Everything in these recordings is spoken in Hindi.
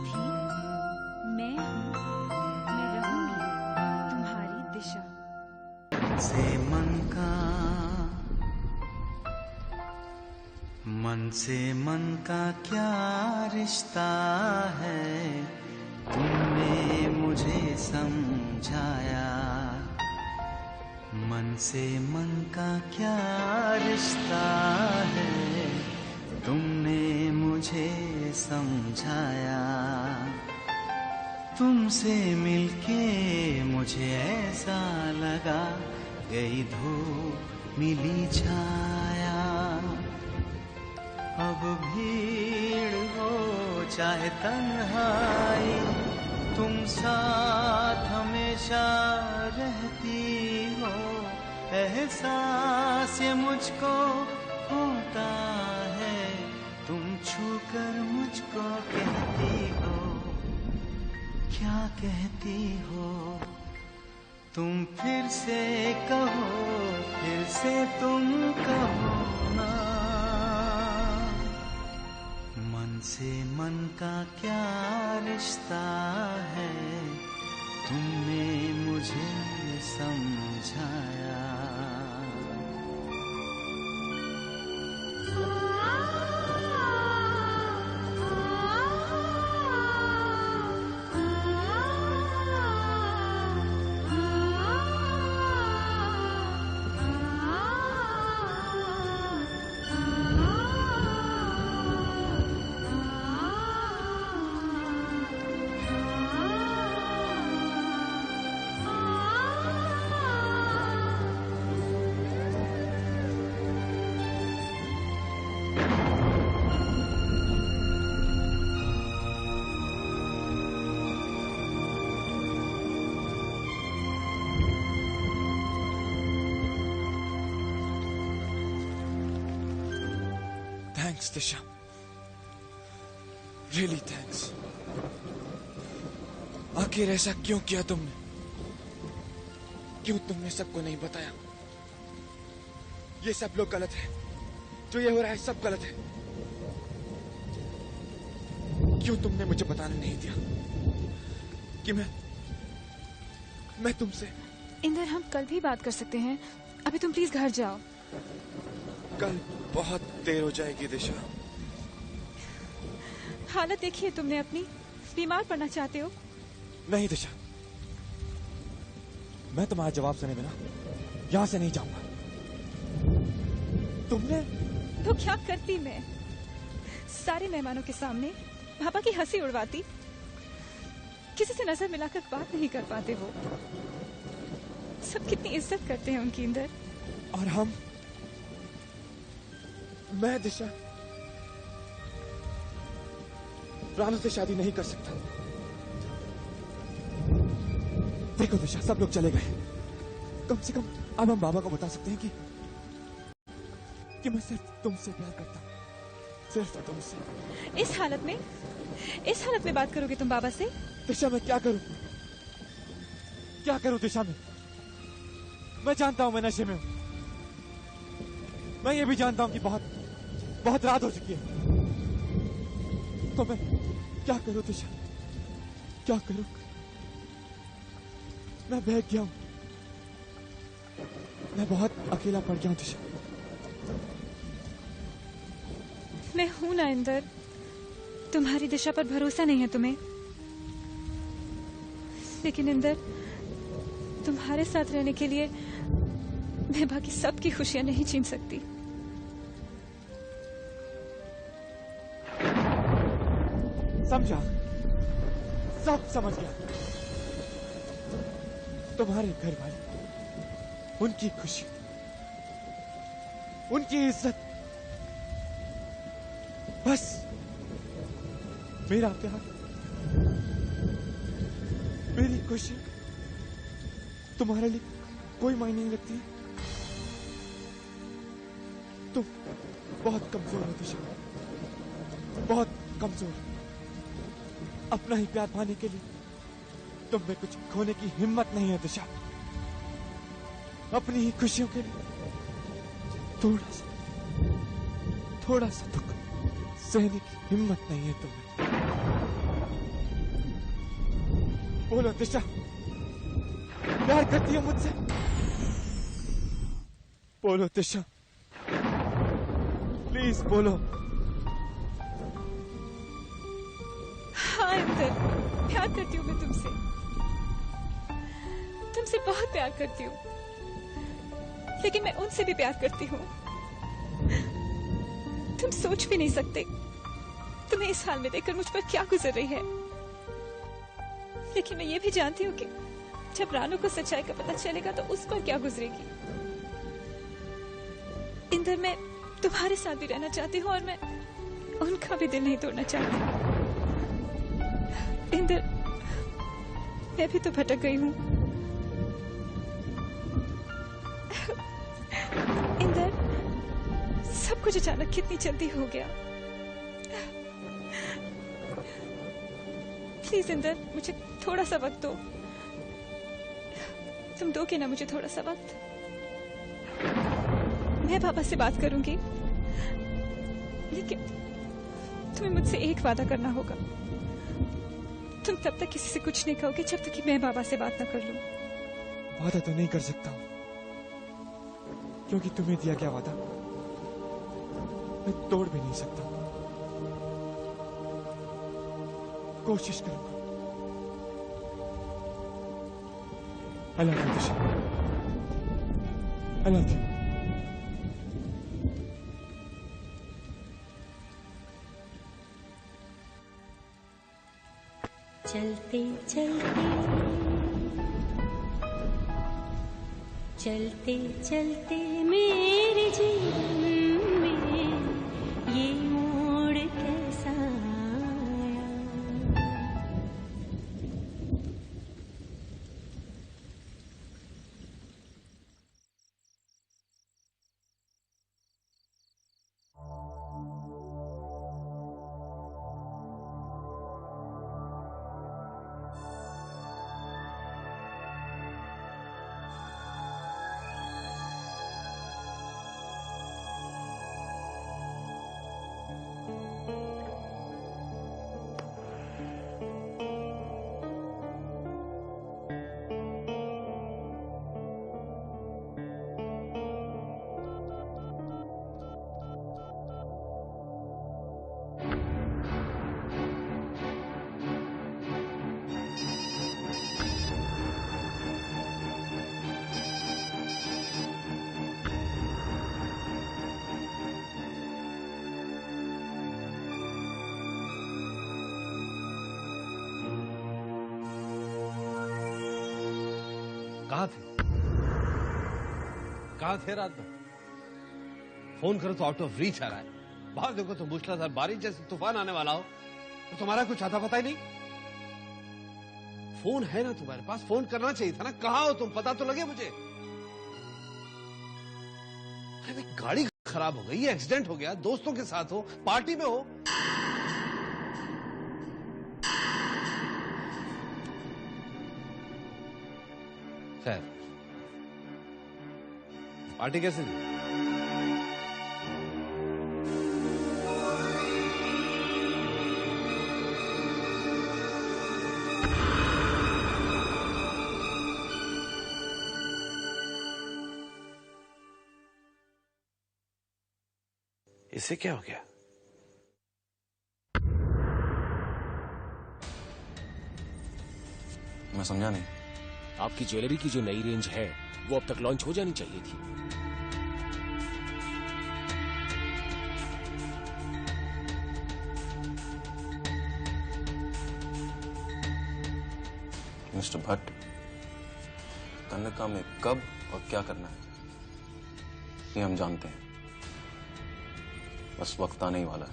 थी, मैं हूँ, मैं रहूंगी तुम्हारी दिशा। मन से मन का क्या रिश्ता है, तुमने मुझे समझाया। मन से मन का क्या रिश्ता है, तुमने मुझे समझाया। तुमसे मिलके मुझे ऐसा लगा, गई धूप मिली छाया। अब भीड़ हो चाहे तन्हाई, तुम साथ हमेशा रहती हो। एहसास ये मुझको होता है, तुम छूकर मुझको कहती हो। क्या कहती हो तुम? फिर से कहो, फिर से तुम कहो ना। मन से मन का क्या रिश्ता है, तुमने मुझे समझाया। थैंक्स दिशा, रियली थैंक्स। आखिर ऐसा क्यों किया तुमने? क्यों तुमने सबको नहीं बताया? ये सब लोग गलत है, जो ये हो रहा है सब गलत है। क्यों तुमने मुझे बताने नहीं दिया कि मैं तुमसे? इंदर, हम कल भी बात कर सकते हैं, अभी तुम प्लीज घर जाओ। कल बहुत देर हो जाएगी दिशा। हालत देखिए तुमने अपनी, बीमार पड़ना चाहते हो? नहीं दिशा, मैं तुम्हारा जवाब सुने बिना यहां से नहीं जाऊंगा। तुमने तो क्या करती मैं? सारे मेहमानों के सामने पापा की हंसी उड़वाती, किसी से नजर मिलाकर बात नहीं कर पाते वो। सब कितनी इज्जत करते हैं उनकी इंदर। और मैं दिशा रानू से शादी नहीं कर सकता। देखो दिशा, सब लोग चले गए, कम से कम अब हम बाबा को बता सकते हैं कि मैं सिर्फ तुमसे प्यार करता हूं, सिर्फ तुमसे। इस हालत में बात करोगे तुम बाबा से? दिशा, मैं क्या करूं दिशा में? मैं जानता हूं मैं नशे में हूं। मैं ये भी जानता हूं कि बहुत रात हो चुकी है। तो मैं क्या करूं दिशा, क्या करूं? मैं बह गया हूं, मैं बहुत अकेला पड़ गया हूं दिशा। मैं हूं ना इंदर, तुम्हारी दिशा पर भरोसा नहीं है तुम्हें। लेकिन इंदर, तुम्हारे साथ रहने के लिए मैं बाकी सबकी खुशियां नहीं छीन सकती। समझा, सब समझ गया। तुम्हारे घर वाले, उनकी खुशी, उनकी इज्जत, बस मेरा प्यार, मेरी खुशी तुम्हारे लिए कोई मायने नहीं रखती। तुम बहुत कमजोर हो दिशा, बहुत कमजोर। अपना ही प्यार पाने के लिए तुम में कुछ खोने की हिम्मत नहीं है दिशा। अपनी ही खुशियों के लिए थोड़ा सा दुख सहने की हिम्मत नहीं है तुम्हें। बोलो दिशा, प्यार करती हो मुझसे? बोलो दिशा, प्लीज बोलो। हाँ इंदर, प्यार करती हूँ मैं तुमसे, तुमसे बहुत प्यार करती हूँ, लेकिन मैं उनसे भी प्यार करती हूँ। तुम सोच भी नहीं सकते तुम्हें इस हाल में देखकर मुझ पर क्या गुजर रही है। लेकिन मैं ये भी जानती हूँ कि जब रानू को सच्चाई का पता चलेगा तो उस पर क्या गुजरेगी। इंदर, मैं तुम्हारे साथ भी रहना चाहती हूँ और मैं उनका भी दिल नहीं तोड़ना चाहती। इंदर, मैं भी तो भटक गई हूँ। इंदर, सब कुछ अचानक कितनी जल्दी हो गया। प्लीज इंदर, मुझे थोड़ा सा वक्त दो। तुम दोगे ना मुझे थोड़ा सा वक्त? मैं पापा से बात करूंगी, लेकिन तुम्हें मुझसे एक वादा करना होगा। तुम तब तक किसी से कुछ नहीं कहोगे जब तक कि मैं बाबा से बात न कर लूं। वादा तो नहीं कर सकता हूं, क्योंकि तुम्हें दिया क्या वादा मैं तोड़ भी नहीं सकता। कोशिश करूंगा। I love you, Disha. I love you। चलते चलते चलते चलते मेरे जीवन में ये मोड़ कैसा आया। कहाँ थे? कहाँ थे रात भर? फोन करो तो आउट ऑफ रीच आ रहा है। बाहर देखो तो मूसलाधार बारिश जैसे तूफान आने वाला हो, तो तुम्हारा कुछ आता पता ही नहीं। फोन है ना तुम्हारे पास, फोन करना चाहिए था ना। कहाँ हो तुम? पता तो लगे मुझे। अरे गाड़ी खराब हो गई, एक्सीडेंट हो गया, दोस्तों के साथ हो, पार्टी में हो। खैर, पार्टी कैसे थी? इसे क्या हो गया? मैं समझा नहीं। आपकी ज्वेलरी की जो नई रेंज है वो अब तक लॉन्च हो जानी चाहिए थी। मिस्टर भट्ट, कन्नका में कब और क्या करना है ये हम जानते हैं। बस वक्त आने ही वाला है।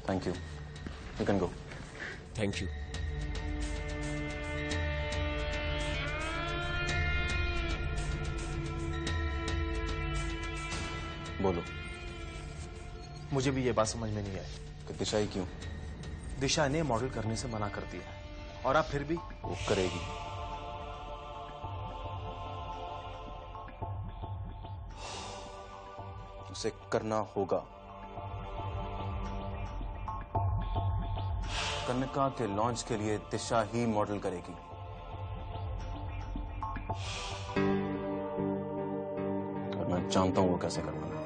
Thank you, you can go. Thank you. बोलो। मुझे भी ये बात समझ में नहीं आई कि दिशा ही क्यों? दिशा ने मॉडल करने से मना कर दिया है और आप फिर भी। वो करेगी। उसे करना होगा। कन्नका के लॉन्च के लिए दिशा ही मॉडल करेगी। और मैं जानता हूं वो कैसे करना है।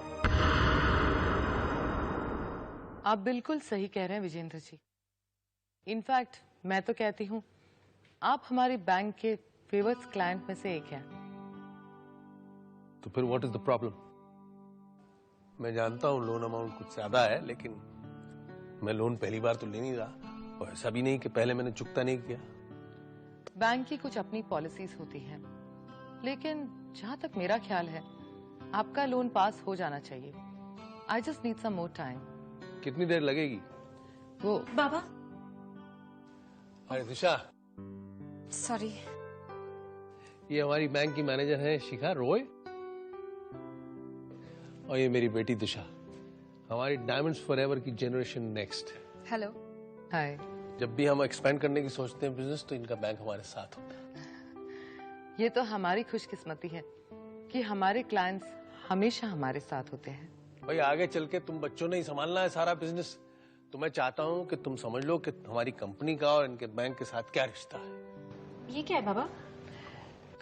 आप बिल्कुल सही कह रहे हैं विजेंद्र जी। इनफैक्ट मैं तो कहती हूँ आप हमारे बैंक के फेवर्स क्लाइंट में से एक हैं। तो फिर व्हाट इज द प्रॉब्लम? मैं जानता हूं लोन अमाउंट कुछ ज्यादा है, लेकिन मैं लोन पहली बार तो ले नहीं रहा, और ऐसा भी नहीं कि पहले मैंने चुकता नहीं किया। बैंक की कुछ अपनी पॉलिसीज होती हैं, लेकिन जहां तक मेरा ख्याल है आपका लोन पास हो जाना चाहिए। I just need some more time. कितनी देर लगेगी? वो बाबा अरे दिशा, सॉरी। ये हमारी बैंक की मैनेजर हैं शिखा रॉय, और ये मेरी बेटी दिशा, हमारी डायमंड्स फॉरएवर की जनरेशन नेक्स्ट। हेलो। हाय। जब भी हम एक्सपेंड करने की सोचते हैं बिजनेस, तो इनका बैंक हमारे साथ होता है। ये तो हमारी खुशकिस्मती है कि हमारे क्लाइंट्स हमेशा हमारे साथ होते हैं। भाई आगे चल के तुम बच्चों ने ही संभालना है सारा बिजनेस, तो मैं चाहता हूँ कि तुम समझ लो कि हमारी कंपनी का और इनके बैंक के साथ क्या रिश्ता है। ये क्या है बाबा?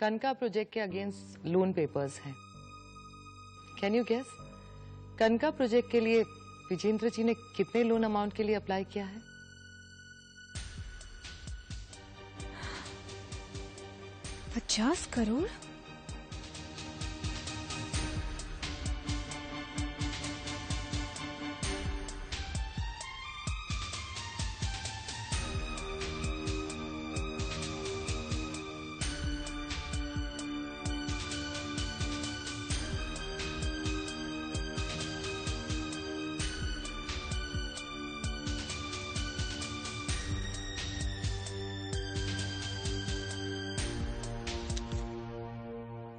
कनका प्रोजेक्ट के अगेंस्ट लोन पेपर्स हैं। कैन यू गेस कनका प्रोजेक्ट के लिए विजेंद्र जी ने कितने लोन अमाउंट के लिए अप्लाई किया है? 50 करोड़?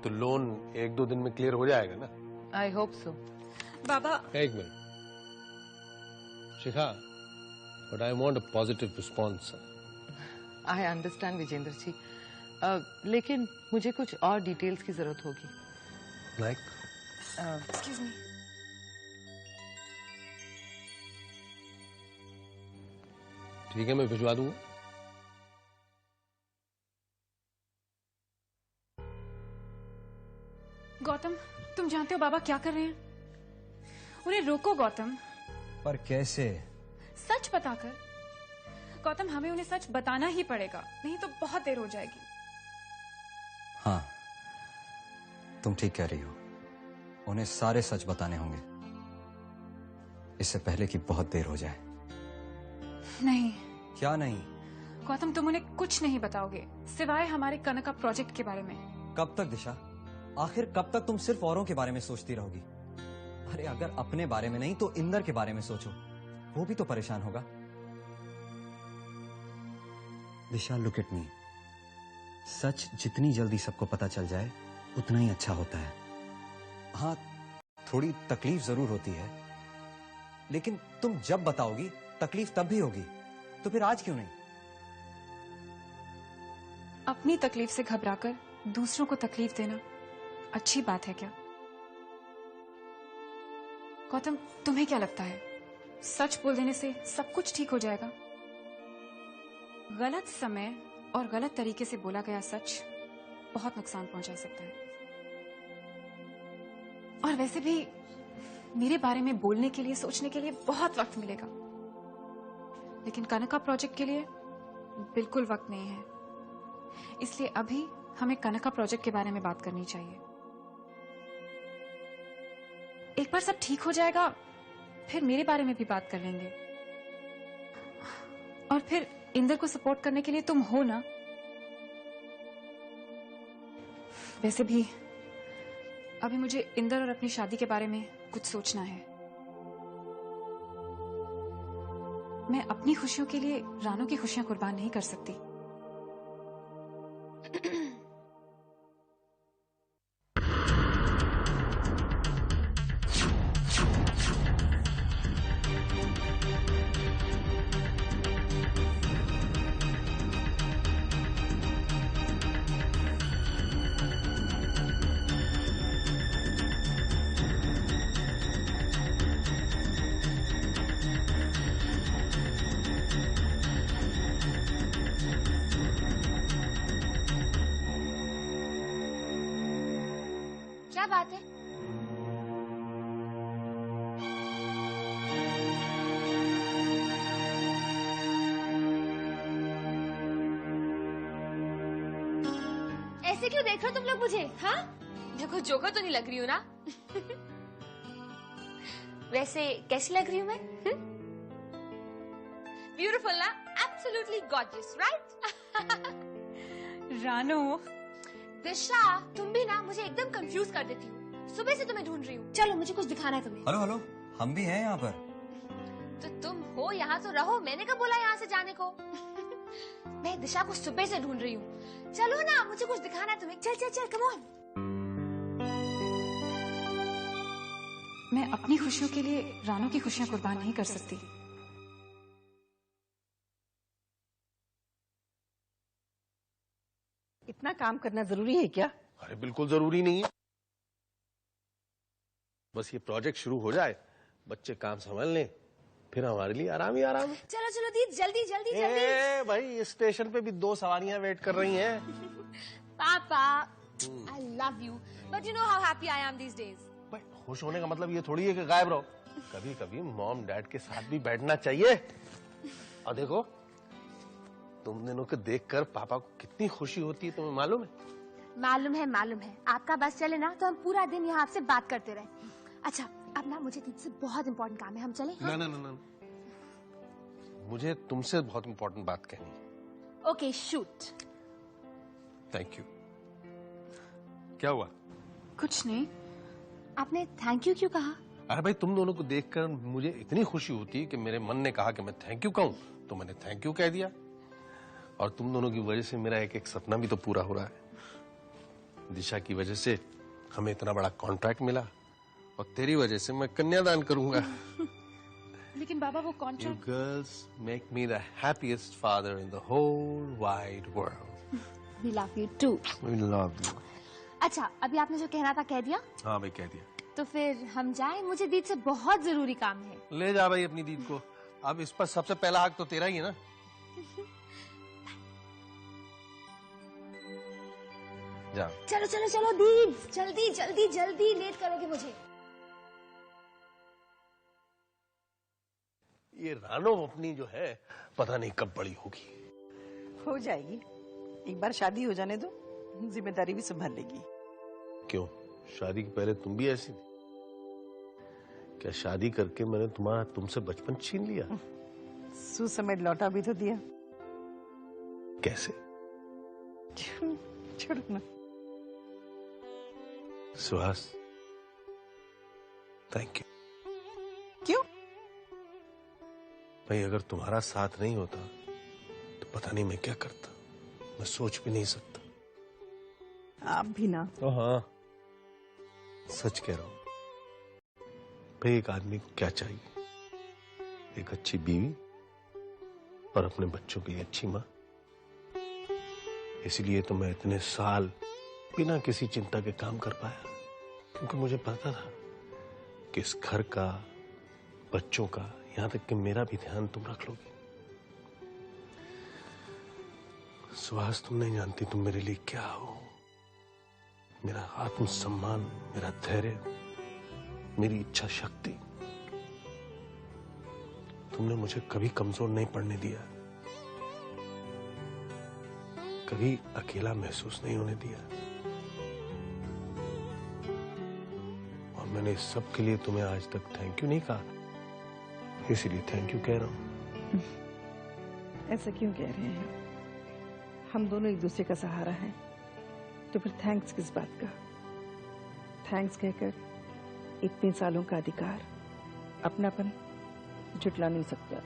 तो लोन 1-2 दिन में क्लियर हो जाएगा ना? I hope so. बाबा एक minute Shikha, but I want a positive response. I understand Vijendra ji, लेकिन मुझे कुछ और डिटेल्स की जरूरत होगी। लाइक? Excuse me. ठीक है, मैं भिजवा दूंगा। गौतम, तुम जानते हो बाबा क्या कर रहे हैं? उन्हें रोको गौतम। पर कैसे? सच बताकर। गौतम, हमें उन्हें सच बताना ही पड़ेगा, नहीं तो बहुत देर हो जाएगी। हाँ, तुम ठीक कह रही हो। उन्हें सारे सच बताने होंगे, इससे पहले कि बहुत देर हो जाए। नहीं। क्या नहीं? गौतम, तुम उन्हें कुछ नहीं बताओगे सिवाय हमारे कनका प्रोजेक्ट के बारे में। कब तक दिशा? आखिर कब तक तुम सिर्फ औरों के बारे में सोचती रहोगी? अरे अगर अपने बारे में नहीं तो इंदर के बारे में सोचो, वो भी तो परेशान होगा। दिशा, लुक एट मी। सच जितनी जल्दी सबको पता चल जाए उतना ही अच्छा होता है। हाँ, थोड़ी तकलीफ जरूर होती है, लेकिन तुम जब बताओगी तकलीफ तब भी होगी, तो फिर आज क्यों नहीं? अपनी तकलीफ से घबराकर दूसरों को तकलीफ देना अच्छी बात है क्या? गौतम, तुम्हें क्या लगता है सच बोल देने से सब कुछ ठीक हो जाएगा? गलत समय और गलत तरीके से बोला गया सच बहुत नुकसान पहुंचा सकता है। और वैसे भी मेरे बारे में बोलने के लिए, सोचने के लिए बहुत वक्त मिलेगा, लेकिन कनका प्रोजेक्ट के लिए बिल्कुल वक्त नहीं है। इसलिए अभी हमें कनका प्रोजेक्ट के बारे में बात करनी चाहिए। एक बार सब ठीक हो जाएगा, फिर मेरे बारे में भी बात कर लेंगे। और फिर इंदर को सपोर्ट करने के लिए तुम हो ना? वैसे भी अभी मुझे इंदर और अपनी शादी के बारे में कुछ सोचना है। मैं अपनी खुशियों के लिए रानू की खुशियां कुर्बान नहीं कर सकती। क्या बात है? ऐसे क्यों देख रहे हो तुम लोग मुझे? हाँ, मैं कोई जोकर तो नहीं लग रही हूँ ना? वैसे कैसी लग रही हूँ मैं? ब्यूटीफुल ना? Absolutely gorgeous, right? रानो, दिशा, तुम भी ना मुझे एकदम कंफ्यूज कर देती हो। सुबह से तुम्हें ढूंढ रही हूँ। चलो, मुझे कुछ दिखाना है तुम्हें। हेलो हेलो, हम भी हैं यहाँ पर। तो तुम हो यहाँ तो रहो, मैंने कब बोला यहाँ से जाने को? मैं दिशा को सुबह से ढूंढ रही हूँ। चलो ना, मुझे कुछ दिखाना है तुम्हें। चल चल चल, कम ऑन। मैं अपनी खुशियों के लिए रानो की खुशियां कुर्बान नहीं कर सकती। इतना काम करना जरूरी है क्या? अरे बिल्कुल जरूरी नहीं है, बस ये प्रोजेक्ट शुरू हो जाए, बच्चे काम संभाल लें, फिर हमारे लिए आराम ही आराम है। चलो चलो दीदी, जल्दी जल्दी जल्दी। भाई, स्टेशन पे भी 2 सवारियां वेट कर रही हैं। पापा, I love you, but you know how happy I am these days. भाई, खुश होने का मतलब ये थोड़ी है कि गायब रहो। कभी कभी मॉम डैड के साथ भी बैठना चाहिए। और देखो, तुम दोनों को देखकर पापा को कितनी खुशी होती है, तुम्हें मालूम है? मालूम है। आपका बस चले ना तो हम पूरा दिन यहाँ आपसे बात करते रहे। अच्छा, अब ना मुझे दीदी से बहुत इंपॉर्टेंट काम है, हम चले? हाँ? ना, मुझे तुमसे बहुत इंपॉर्टेंट बात कहनी है। Okay, shoot. Thank you. क्या हुआ? कुछ नहीं। आपने थैंक यू क्यों कहा? अरे भाई, तुम दोनों को देखकर मुझे इतनी खुशी होती है कि मेरे मन ने कहा कि मैं थैंक यू कहूं, तो मैंने थैंक यू कह दिया। और तुम दोनों की वजह से मेरा एक सपना भी तो पूरा हो रहा है। दिशा की वजह से हमें इतना बड़ा कॉन्ट्रैक्ट मिला, और तेरी वजह से मैं कन्यादान करूंगा। लेकिन बाबा, वो contract. You girls make me the happiest father in the whole wide world. We love you too. We love you. अच्छा, अभी आपने जो कहना था कह दिया? हाँ भाई, कह दिया। तो फिर हम जाएं, मुझे दीदी से बहुत जरूरी काम है। ले जा भाई अपनी दीदी को। अब इस पर सबसे पहला हक तो तेरा ही है ना। जा। चलो चलो चलो दीदी, जल्दी जल्दी जल्दी, लेट करोगे मुझे। ये रानो अपनी जो है, पता नहीं कब बड़ी होगी। हो जाएगी, एक बार शादी हो जाने दो, जिम्मेदारी भी संभाल लेगी। क्यों, शादी के पहले तुम भी ऐसी थी क्या? शादी करके मैंने तुमसे बचपन छीन लिया? सुसमेट लौटा भी तो दिया। कैसे? छोड़ो ना। Suhas, thank you. क्यों? भाई, अगर तुम्हारा साथ नहीं होता तो पता नहीं मैं क्या करता, मैं सोच भी नहीं सकता। आप भी ना। हाँ, सच कह रहा हूं। भाई, एक आदमी को क्या चाहिए? एक अच्छी बीवी और अपने बच्चों की अच्छी माँ। इसलिए तो मैं इतने साल बिना किसी चिंता के काम कर पाया, क्योंकि मुझे पता था कि इस घर का, बच्चों का, यहाँ तक कि मेरा भी ध्यान तुम रख लोगी। सुहास, तुम नहीं जानती तुम मेरे लिए क्या हो। मेरा आत्मसम्मान, मेरा धैर्य, मेरी इच्छा शक्ति। तुमने मुझे कभी कमजोर नहीं पड़ने दिया, कभी अकेला महसूस नहीं होने दिया। और मैंने इस सब के लिए तुम्हें आज तक थैंक यू नहीं कहा, इसीलिए थैंक यू कह रहा हूं। ऐसा क्यों कह रहे हैं? हम दोनों एक दूसरे का सहारा हैं, तो फिर थैंक्स किस बात का? थैंक्स कहकर इतने सालों का अधिकार, अपनापन जुटला नहीं सकता।